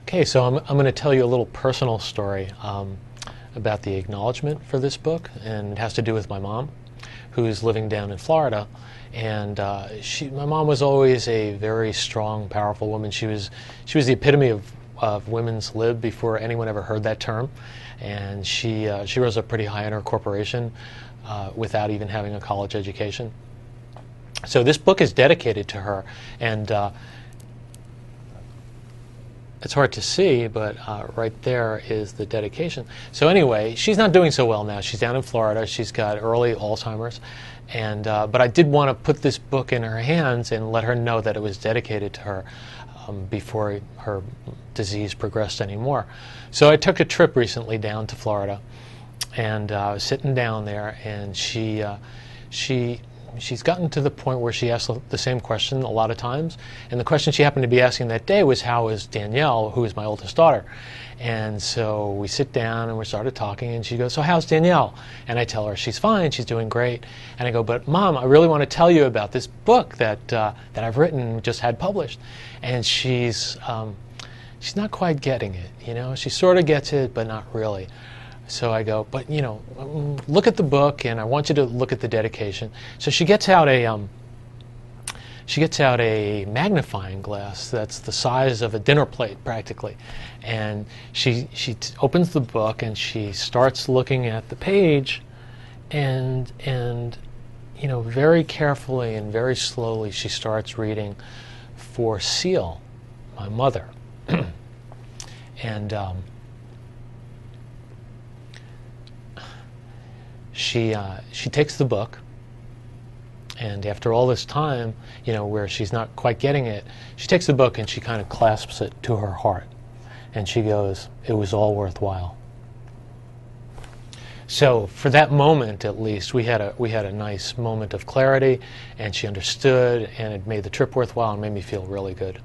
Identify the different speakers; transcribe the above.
Speaker 1: Okay, so I'm going to tell you a little personal story about the acknowledgement for this book, and it has to do with my mom, who's living down in Florida. And my mom was always a very strong, powerful woman. She was the epitome of women's lib before anyone ever heard that term. And she rose up pretty high in her corporation without even having a college education. So this book is dedicated to her, and it's hard to see, but right there is the dedication. So anyway, she's not doing so well now. She's down in Florida. She's got early Alzheimer's, and but I did want to put this book in her hands and let her know that it was dedicated to her before her disease progressed anymore. So I took a trip recently down to Florida, and I was sitting down there, and she's gotten to the point where she asks the same question a lot of times. And the question she happened to be asking that day was, how is Danielle, who is my oldest daughter? And so we sit down and we started talking, and she goes, so how's Danielle? And I tell her she's fine, she's doing great. And I go, but Mom, I really want to tell you about this book that I've written and just had published. And she's not quite getting it, you know? She sort of gets it, but not really. So I go, but you know, look at the book, and I want you to look at the dedication. So she gets out a magnifying glass that's the size of a dinner plate, practically, and she opens the book and she starts looking at the page, and you know, very carefully and very slowly she starts reading, "For Seal, my mother," and she takes the book, and after all this time, you know, where she's not quite getting it, she takes the book and she kind of clasps it to her heart, and she goes, "It was all worthwhile." So for that moment, at least, we had a nice moment of clarity, and she understood, and it made the trip worthwhile and made me feel really good.